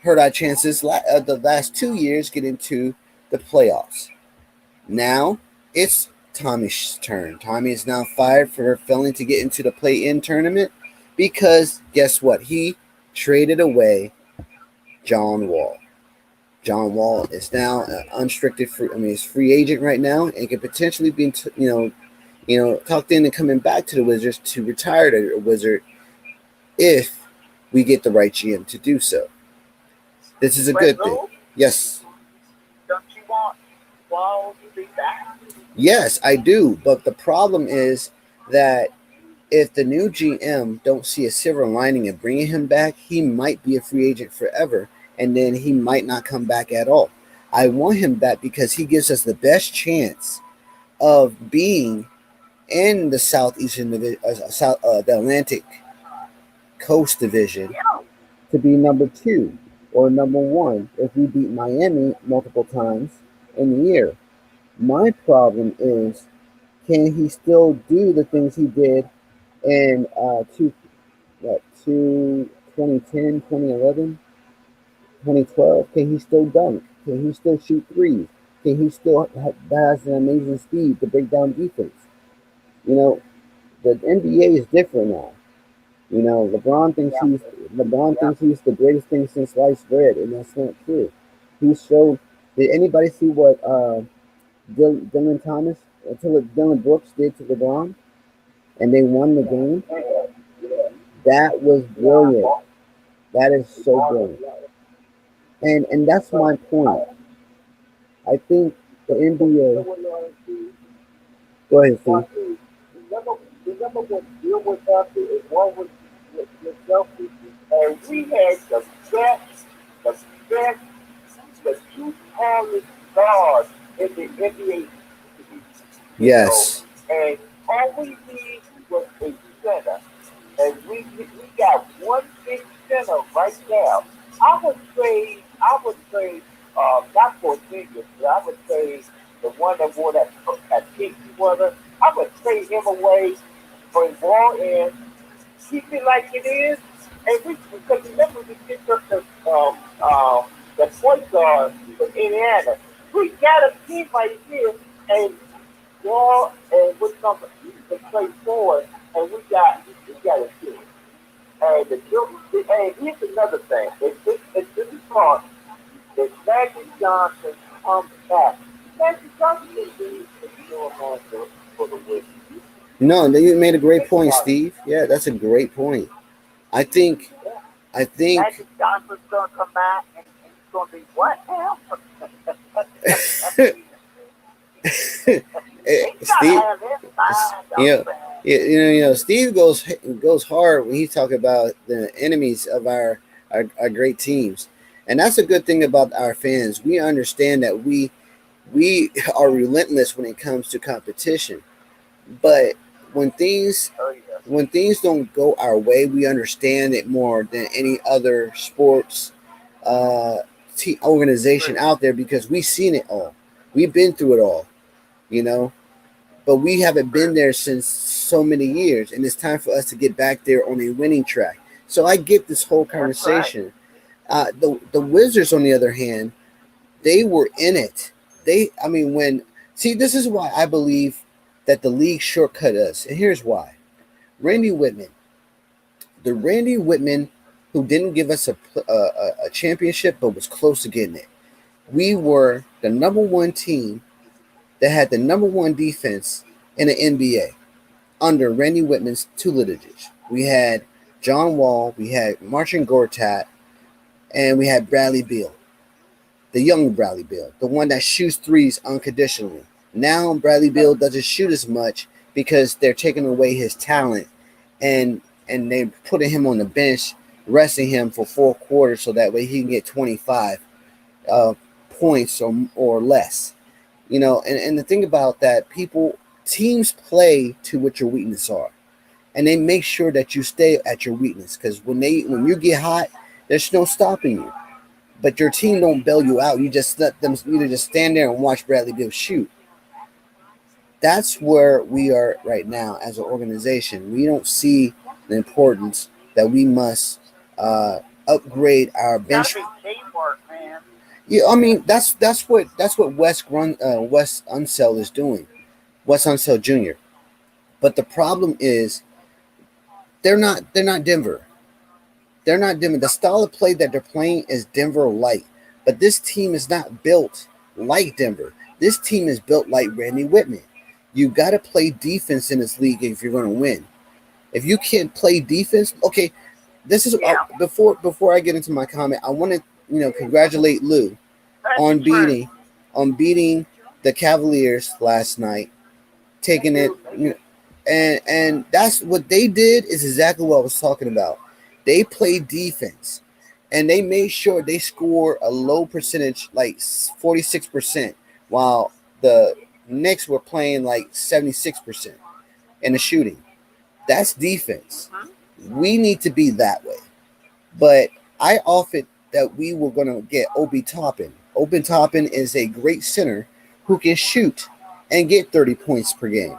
B: hurt our chances the last 2 years get into the playoffs. Now it's Tommy's turn. Tommy is now fired for failing to get into the play-in tournament because guess what? He traded away John Wall. John Wall is now an unrestricted free. He's free agent right now and can potentially be, talked into coming back to the Wizards to retire to a Wizard if we get the right GM to do so. This is a good thing. Yes.
E: Don't you want Wall to be back?
B: Yes, I do. But the problem is that if the new GM don't see a silver lining in bringing him back, he might be a free agent forever, and then he might not come back at all. I want him back because he gives us the best chance of being in the Southeastern Division, the Atlantic Coast Division, to be number 2 or number 1 if we beat Miami multiple times in a year. My problem is, can he still do the things he did in 2010, 2011, 2012? Can he still dunk? Can he still shoot threes? Can he still has an amazing speed to break down defense? You know, the NBA is different now. You know, LeBron thinks he's the greatest thing since sliced bread, and that's not true. He showed. Did anybody see what Dylan Thomas, until Dylan Brooks did to LeBron, and they won the game? That was brilliant. That is so brilliant. And that's my point. I think the NBA. Go ahead, Steve.
C: Remember when Bill was up there and one was with Chelsea, and we had the best, the two tallest guards in the NBA.
B: Yes.
C: And all we need was a center. And we got one big center right now. I would say, not for Jenkins, but I would say the one that wore that pinky weather, I would trade him away, bring ball in, keep it like it is, and because remember we picked up the point guard from Indiana. We got a team right here, and Wall and what's number to play forward, and we got a team. And here's another thing. It's this part that Magic Johnson comes back. Magic Johnson is for the Wizards.
B: No, you made a great point, Steve. Yeah, that's a great point. I think
E: Magic Johnson's going to come back and he's going to be what now?
B: Steve, Steve goes hard when he talk about the enemies of our great teams, and that's a good thing about our fans. We understand that we are relentless when it comes to competition, but when things don't go our way, we understand it more than any other sports organization out there, because we've seen it all. We've been through it all, but we haven't been there since so many years, and it's time for us to get back there on a winning track. So I get this whole conversation. Right. The Wizards, on the other hand, they were in it. This is why I believe that the league shortcut us, and here's why. Randy Whitman who didn't give us a championship, but was close to getting it. We were the number one team that had the number one defense in the NBA under Randy Whitman's tutelage. We had John Wall, we had Marcin Gortat, and we had Bradley Beal, the young Bradley Beal, the one that shoots threes unconditionally. Now Bradley Beal doesn't shoot as much because they're taking away his talent, and they're putting him on the bench, resting him for 4 quarters so that way he can get 25 points or less. And the thing about that, teams play to what your weaknesses are, and they make sure that you stay at your weakness, because when you get hot, there's no stopping you. But your team don't bail you out. You just let them either just stand there and watch Bradley Beal shoot. That's where we are right now as an organization. We don't see the importance that we must upgrade our bench.
E: Teamwork, man.
B: Yeah, that's what Wes Unseld is doing, Wes Unseld Jr. But the problem is they're not Denver. They're not Denver. The style of play that they're playing is Denver light, but this team is not built like Denver. This team is built like Randy Whitman. You got to play defense in this league if you're going to win. If you can't play defense, okay. This is before I get into my comment, I want to congratulate Lou on beating the Cavaliers last night, taking it, and that's what they did is exactly what I was talking about. They played defense, and they made sure they score a low percentage, like 46%, while the Knicks were playing like 76% in the shooting. That's defense. We need to be that way. But I offered that we were going to get Obi Toppin. Obi Toppin is a great center who can shoot and get 30 points per game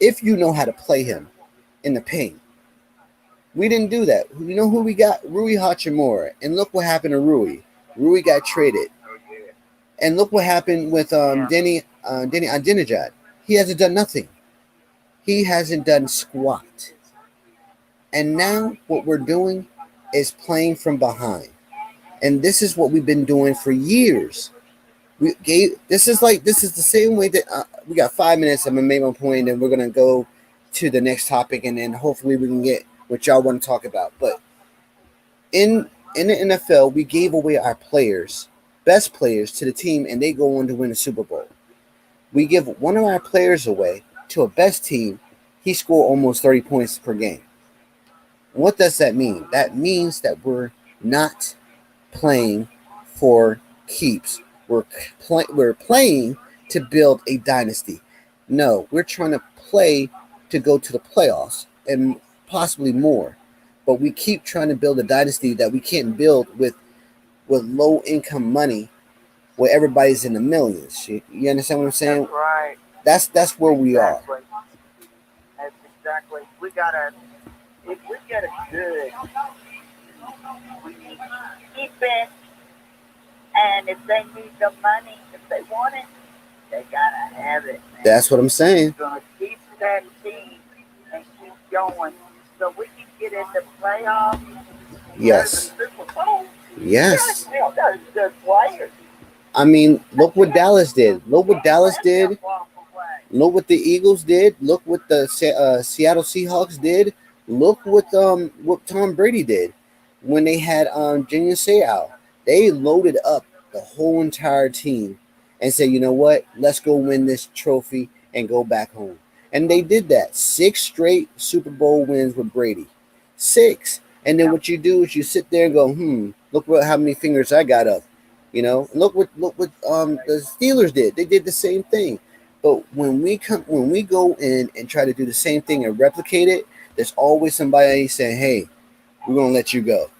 B: if you know how to play him in the paint. We didn't do that. You know who we got? Rui Hachimura. And look what happened to Rui. Rui got traded. And look what happened with Denny Adinejad. He hasn't done nothing. He hasn't done squat. And now what we're doing is playing from behind. And this is what we've been doing for years. This is the same way that we got 5 minutes. I'm going to make my point, and we're going to go to the next topic, and then hopefully we can get what y'all want to talk about. But in the NFL, we gave away our players, best players, to the team, and they go on to win a Super Bowl. We give one of our players away to a best team. He scored almost 30 points per game. What does that mean? That means that we're not playing for keeps. We're playing to build a dynasty. No, we're trying to play to go to the playoffs and possibly more. But we keep trying to build a dynasty that we can't build with low income money where everybody's in the millions. You understand what I'm saying?
E: That's right.
B: That's where we are.
E: That's exactly. If we get a good defense, and if they need the money, if they want it, they gotta have it. Man.
B: That's what I'm saying.
E: We're gonna keep that team and keep going, so we can get in the playoffs.
B: Yes. Yes.
E: Those good players.
B: I mean, look what Dallas did. Look what Dallas did. Look what the Eagles did. Look what the Seattle Seahawks did. Look what Tom Brady did when they had Junior Seau. They loaded up the whole entire team and said, you know what? Let's go win this trophy and go back home. And they did that. 6 straight Super Bowl wins with Brady. 6. And then what you do is you sit there and go, look how many fingers I got up. You know, look what the Steelers did. They did the same thing. But when we go in and try to do the same thing and replicate it, there's always somebody saying, hey, we're going to let you go.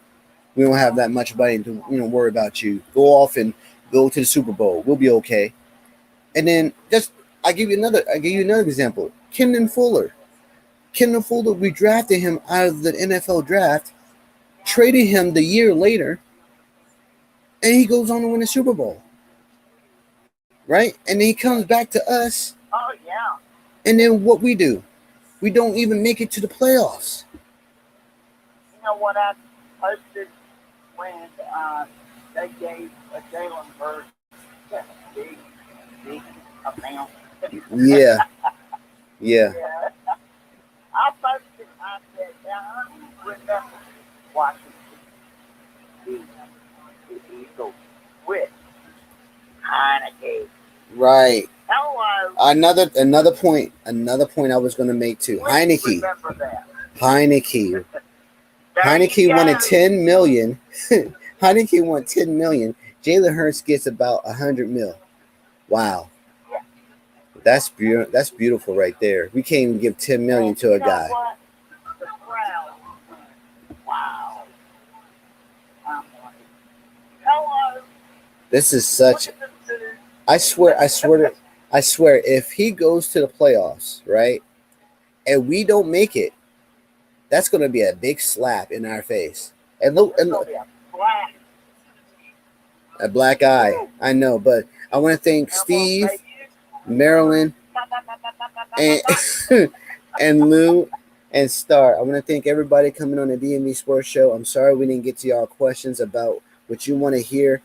B: We don't have that much money to worry about you. Go off and go to the Super Bowl. We'll be okay. And then I'll give you another example. Kendon Fuller. We drafted him out of the NFL draft, traded him the year later, and he goes on to win a Super Bowl. Right? And then he comes back to us.
E: Oh, yeah.
B: And then what we do? We don't even make it to the playoffs.
E: You know what I posted when they gave Jalen Hurts that big amount?
B: Yeah. Yeah.
E: I posted, I said, I remember watching the Eagles with Heineke.
B: Right.
E: Hello.
B: Another point I was going to make too. Heineke.
E: Remember that.
B: Heineke wanted $10 million. Heineke won $10 million. Jalen Hurts gets about $100 million. Wow.
E: Yeah.
B: That's beautiful right there. We can't even give $10 million to a guy.
E: What? The crowd. Wow. Hello.
B: This is such. I swear, if he goes to the playoffs, right, and we don't make it, that's going to be a big slap in our face. And look, a black eye. I know, but I want to thank Steve, Marilyn, and and Lou and Star. I want to thank everybody coming on the DMV Sports Show. I'm sorry we didn't get to y'all questions about what you want to hear,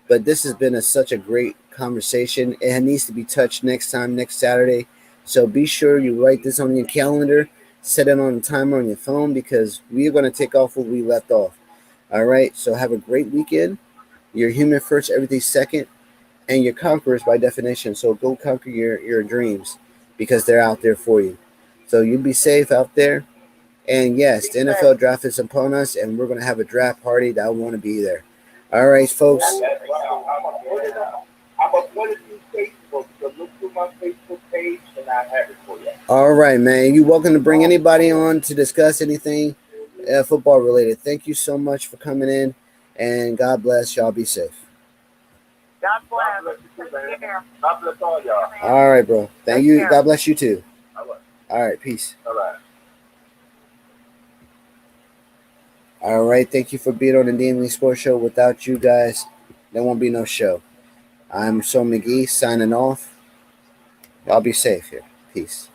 B: but this has been such a great conversation. It needs to be touched next Saturday. So be sure you write this on your calendar, set it on a timer on your phone, because we are going to take off where we left off. All right. So have a great weekend. You're human first, everything second, and you're conquerors by definition. So go conquer your dreams, because they're out there for you. So you be safe out there. And yes, the NFL draft is upon us, and we're going to have a draft party that I want to be there. All right, folks.
C: I'm going to put it through Facebook. So look through my Facebook page, and I have it for you.
B: All right, man. You're welcome to bring anybody on to discuss anything football related. Thank you so much for coming in, and God bless. Y'all be safe.
E: God bless.
C: God bless you too, man.
E: Take care.
C: God bless all y'all.
B: All right, bro. Thank
E: Take
B: you.
E: care.
B: God bless you too.
C: All right.
B: All right, peace.
C: All right.
B: All right, thank you for being on the Dmv Sports Show. Without you guys, there won't be no show. I'm So McGee signing off. Y'all be safe here. Peace.